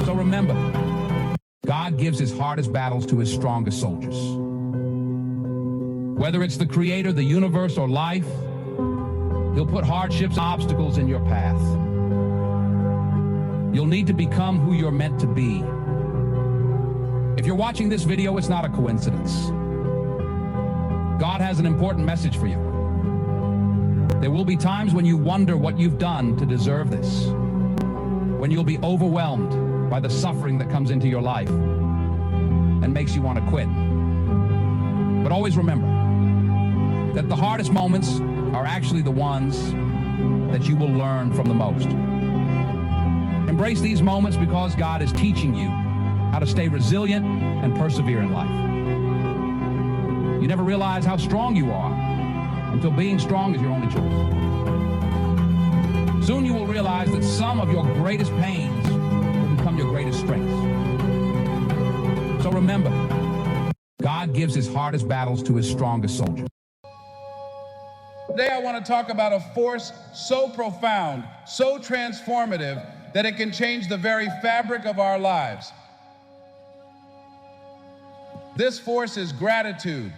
So remember, God gives his hardest battles to his strongest soldiers. Whether it's the creator, the universe, or life, he'll put hardships and obstacles in your path. You'll need to become who you're meant to be. If you're watching this video, it's not a coincidence. God has an important message for you. There will be times when you wonder what you've done to deserve this, when you'll be overwhelmed by the suffering that comes into your life and makes you want to quit. But always remember that the hardest moments are actually the ones that you will learn from the most. Embrace these moments because God is teaching you how to stay resilient and persevere in life. You never realize how strong you are until being strong is your only choice. Soon you will realize that some of your greatest pains will become your greatest strengths. So remember, God gives his hardest battles to his strongest soldiers. Today I want to talk about a force so profound, so transformative, that it can change the very fabric of our lives. This force is gratitude.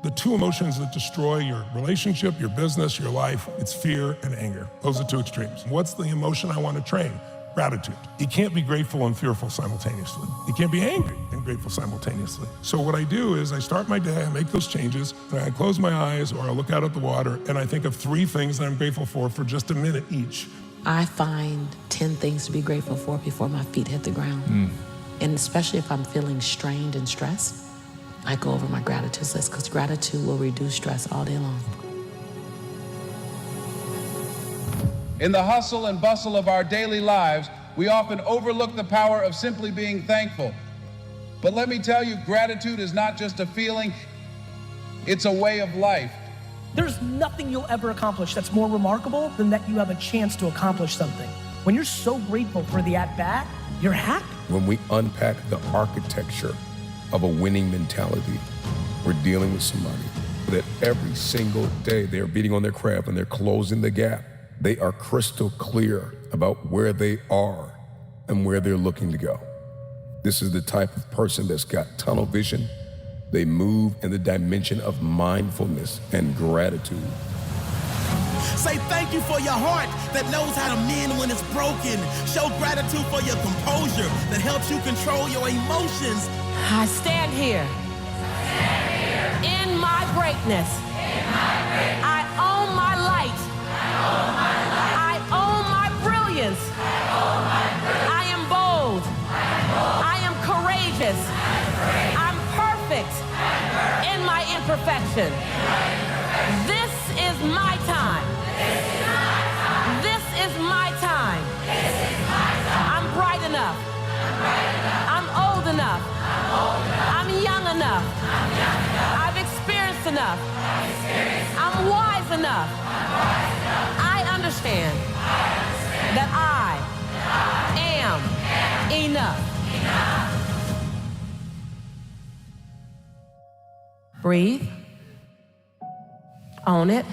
The two emotions that destroy your relationship, your business, your life, it's fear and anger. Those are two extremes. What's the emotion I want to train? Gratitude. You can't be grateful and fearful simultaneously. You can't be angry and grateful simultaneously. So what I do is I start my day, I make those changes, and I close my eyes or I look out at the water and I think of 3 things that I'm grateful for just a minute each. I find 10 things to be grateful for before my feet hit the ground. And especially if I'm feeling strained and stressed, I go over my gratitude list because gratitude will reduce stress all day long. In the hustle and bustle of our daily lives, we often overlook the power of simply being thankful. But let me tell you, gratitude is not just a feeling, it's a way of life. There's nothing you'll ever accomplish that's more remarkable than that you have a chance to accomplish something. When you're so grateful for the at-bat, you're happy. When we unpack the architecture of a winning mentality, we're dealing with somebody that every single day they're beating on their craft and they're closing the gap. They are crystal clear about where they are and where they're looking to go. This is the type of person that's got tunnel vision. They move in the dimension of mindfulness and gratitude. Say thank you for your heart that knows how to mend when it's broken. Show gratitude for your composure that helps you control your emotions. I stand here in my greatness. I own my light. I own my brilliance. I am bold. I am courageous. I'm perfect in my imperfection. This is my time. This is my time. I'm bright enough. I'm old enough. I'm young enough. I've experienced enough. I'm wise enough. I understand that I am enough. Breathe. Own it.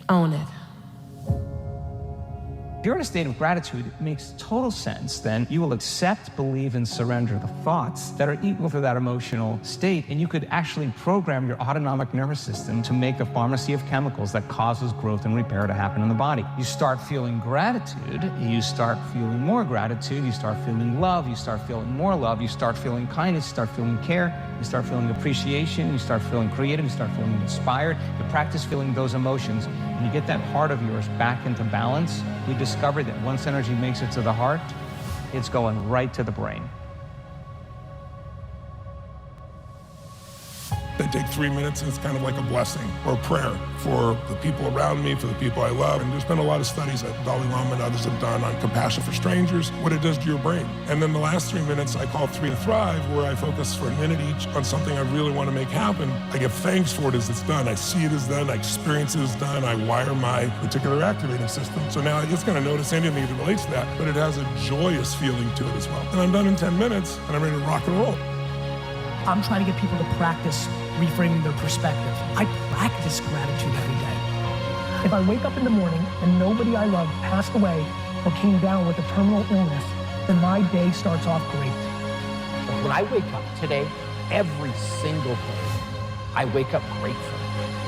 Own it. If you're in a state of gratitude, it makes total sense. Then you will accept, believe, and surrender the thoughts that are equal to that emotional state, and you could actually program your autonomic nervous system to make the pharmacy of chemicals that causes growth and repair to happen in the body. You start feeling gratitude, you start feeling more gratitude, you start feeling love, you start feeling more love, you start feeling kindness, you start feeling care, you start feeling appreciation, you start feeling creative, you start feeling inspired. You practice feeling those emotions, and you get that heart of yours back into balance. We discovered that once energy makes it to the heart, it's going right to the brain. They take 3 minutes and it's kind of like a blessing or a prayer for the people around me, for the people I love. And there's been a lot of studies that Dalai Lama and others have done on compassion for strangers, what it does to your brain. And then the last 3 minutes I call 3 to Thrive, where I focus for a minute each on something I really want to make happen. I give thanks for it as it's done. I see it as done. I experience it as done. I wire my particular activating system. So now it's going to notice anything that relates to that, but it has a joyous feeling to it as well. And I'm done in 10 minutes and I'm ready to rock and roll. I'm trying to get people to practice reframing their perspective. I practice gratitude every day. If I wake up in the morning and nobody I love passed away, or came down with a terminal illness, then my day starts off great. When I wake up today, every single day, I wake up grateful.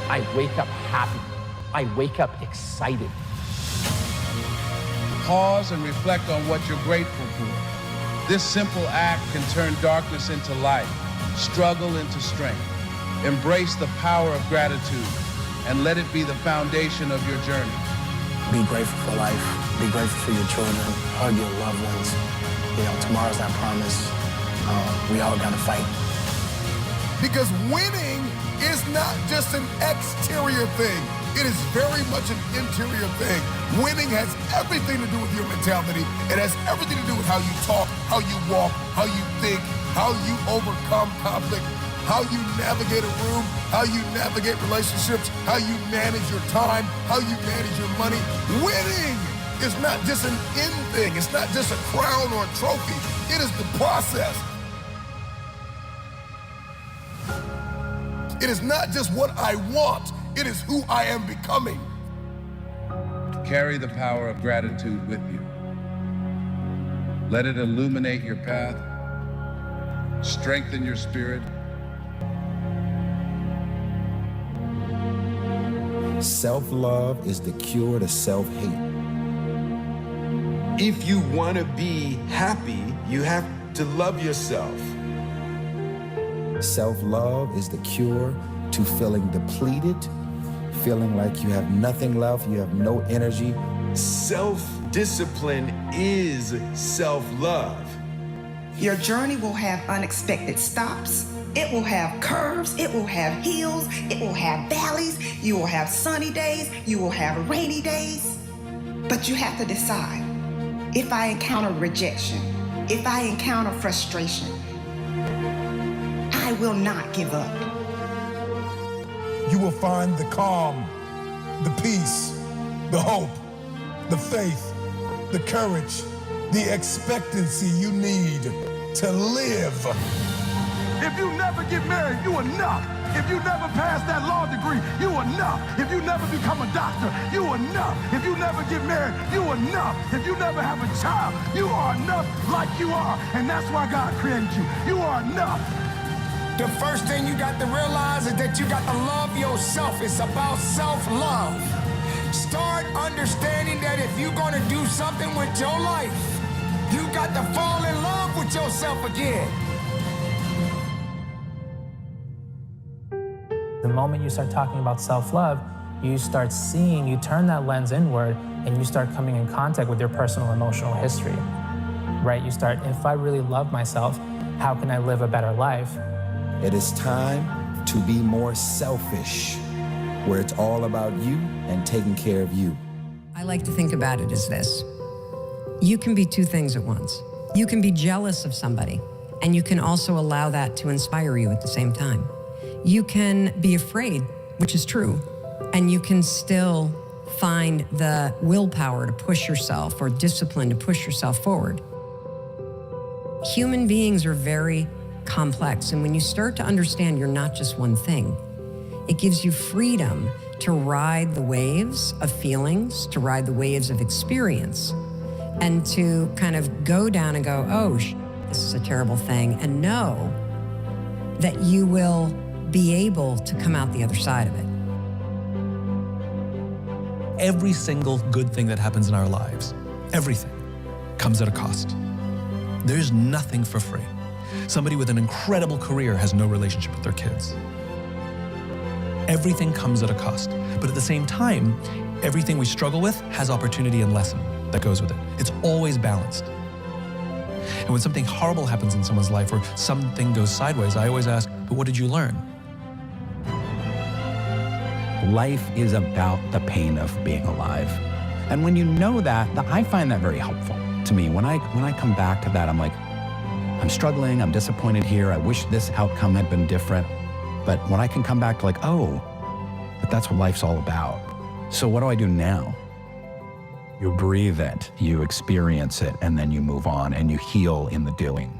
I wake up happy. I wake up excited. Pause and reflect on what you're grateful for. This simple act can turn darkness into light, struggle into strength. Embrace the power of gratitude and let it be the foundation of your journey. Be grateful for life. Be grateful for your children. Hug your loved ones. You know, tomorrow's not promised. We all gotta fight. Because winning is not just an exterior thing. It is very much an interior thing. Winning has everything to do with your mentality. It has everything to do with how you talk, how you walk, how you think, how you overcome conflict, how you navigate a room, how you navigate relationships, how you manage your time, how you manage your money. Winning is not just an end thing. It's not just a crown or a trophy. It is the process. It is not just what I want. It is who I am becoming. Carry the power of gratitude with you. Let it illuminate your path, strengthen your spirit. Self-love is the cure to self-hate. If you want to be happy, you have to love yourself. Self-love is the cure to feeling depleted, feeling like you have nothing left, you have no energy. Self-discipline is self-love. Your journey will have unexpected stops. It will have curves, it will have hills, it will have valleys, you will have sunny days, you will have rainy days. But you have to decide, if I encounter rejection, if I encounter frustration, I will not give up. You will find the calm, the peace, the hope, the faith, the courage, the expectancy you need to live. If you never get married, you enough. If you never pass that law degree, you enough. If you never become a doctor, you enough. If you never get married, you enough. If you never have a child, you are enough like you are. And that's why God created you. You are enough. The first thing you got to realize is that you got to love yourself. It's about self-love. Start understanding that if you're going to do something with your life, you got to fall in love with yourself again. The moment you start talking about self-love, you start seeing, you turn that lens inward and you start coming in contact with your personal emotional history, right? You start, if I really love myself, how can I live a better life? It is time to be more selfish, where it's all about you and taking care of you. I like to think about it as this. You can be two things at once. You can be jealous of somebody, and you can also allow that to inspire you at the same time. You can be afraid, which is true, and you can still find the willpower to push yourself or discipline to push yourself forward. Human beings are very complex, and when you start to understand you're not just one thing, it gives you freedom to ride the waves of feelings, to ride the waves of experience, and to kind of go down and go, oh, this is a terrible thing, and know that you will be able to come out the other side of it. Every single good thing that happens in our lives, everything, comes at a cost. There's nothing for free. Somebody with an incredible career has no relationship with their kids. Everything comes at a cost, but at the same time, everything we struggle with has opportunity and lesson that goes with it. It's always balanced. And when something horrible happens in someone's life or something goes sideways, I always ask, but what did you learn? Life is about the pain of being alive. And when you know that, I find that very helpful to me. When I come back to that, I'm like, I'm struggling, I'm disappointed here, I wish this outcome had been different. But when I can come back to like, oh, but that's what life's all about. So what do I do now? You breathe it, you experience it, and then you move on and you heal in the doing.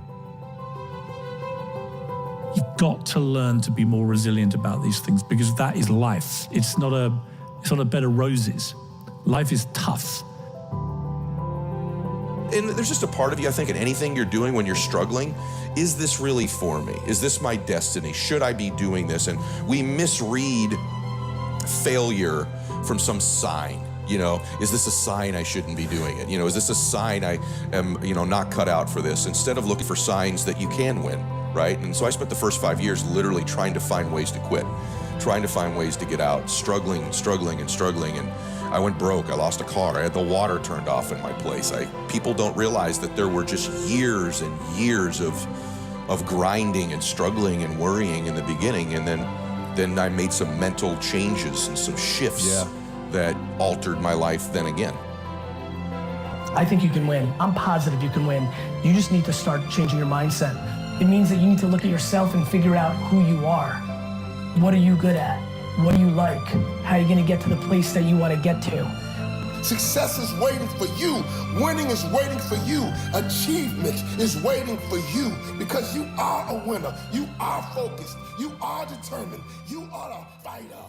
You've got to learn to be more resilient about these things because that is life. It's not a bed of roses. Life is tough. And there's just a part of you, I think, in anything you're doing when you're struggling, is this really for me? Is this my destiny? Should I be doing this? And we misread failure from some sign. You know, is this a sign I shouldn't be doing it? You know, is this a sign I am, not cut out for this? Instead of looking for signs that you can win, right? And so I spent the first 5 years literally trying to find ways to quit, trying to find ways to get out, struggling. And I went broke. I lost a car. I had the water turned off in my place. People don't realize that there were just years and years of grinding and struggling and worrying in the beginning. And then I made some mental changes and some shifts that altered my life then again. I think you can win. I'm positive you can win. You just need to start changing your mindset. It means that you need to look at yourself and figure out who you are. What are you good at? What do you like? How are you gonna get to the place that you wanna get to? Success is waiting for you. Winning is waiting for you. Achievement is waiting for you because you are a winner. You are focused. You are determined. You are a fighter.